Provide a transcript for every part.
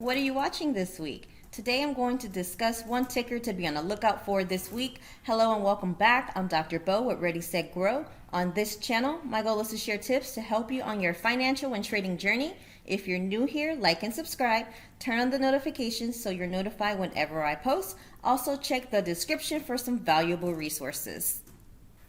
What are you watching this week? Today I'm going to discuss one ticker to be on the lookout for this week. Hello and welcome back. I'm Dr. Bo with Ready, Set, Grow. On this channel, my goal is to share tips to help you on your financial and trading journey. If you're new here, like and subscribe. Turn on the notifications so you're notified whenever I post. Also check the description for some valuable resources.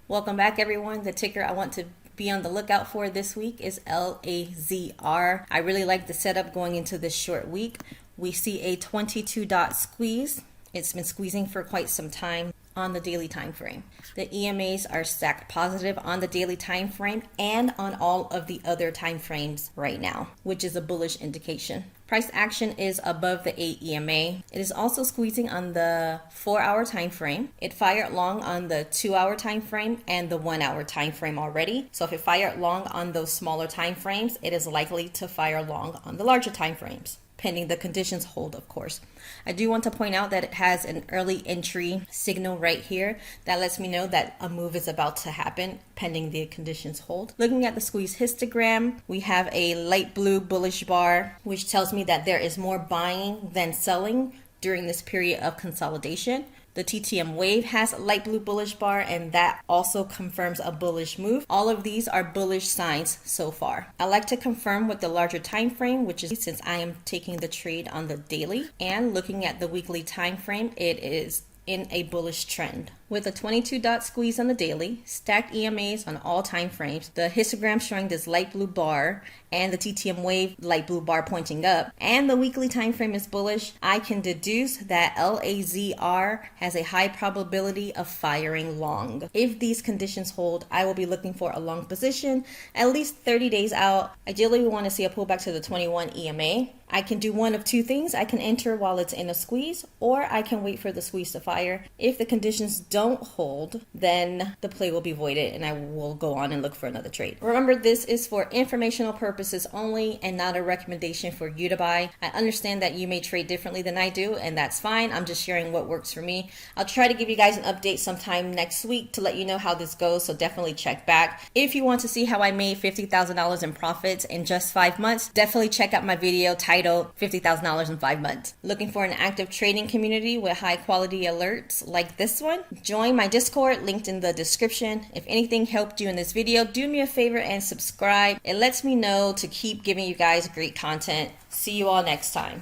Welcome back, everyone. The ticker I want to be on the lookout for this week is LAZR. I really like the setup going into this short week. We see a 22 dot squeeze. It's been squeezing for quite some time on the daily time frame. The EMAs are stacked positive on the daily time frame and on all of the other time frames right now, which is a bullish indication. Price action is above the 8 EMA. It is also squeezing on the 4-hour time frame. It fired long on the 2-hour time frame and the 1-hour time frame already. So if it fired long on those smaller time frames, it is likely to fire long on the larger time frames, pending the conditions hold, of course. I do want to point out that it has an early entry signal right here that lets me know that a move is about to happen pending the conditions hold. Looking at the squeeze histogram, we have a light blue bullish bar, which tells me that there is more buying than selling during this period of consolidation. The TTM wave has a light blue bullish bar, and that also confirms a bullish move. All of these are bullish signs so far. I like to confirm with the larger time frame, which is since I am taking the trade on the daily, and looking at the weekly time frame, it is in a bullish trend. With a 22 dot squeeze on the daily, stacked EMAs on all time frames, the histogram showing this light blue bar and the TTM wave light blue bar pointing up, and the weekly time frame is bullish, I can deduce that LAZR has a high probability of firing long. If these conditions hold, I will be looking for a long position at least 30 days out. Ideally, we want to see a pullback to the 21 EMA. I can do one of two things. I can enter while it's in a squeeze, or I can wait for the squeeze to fire. If the conditions don't hold, then the play will be voided and I will go on and look for another trade. Remember, this is for informational purposes only and not a recommendation for you to buy. I understand that you may trade differently than I do, and that's fine. I'm just sharing what works for me. I'll try to give you guys an update sometime next week to let you know how this goes, so definitely check back. If you want to see how I made $50,000 in profits in just 5 months, definitely check out my video titled $50,000 in 5 months. Looking for an active trading community with high quality alerts like this one? Join my Discord, linked in the description. If anything helped you in this video, do me a favor and subscribe. It lets me know to keep giving you guys great content. See you all next time.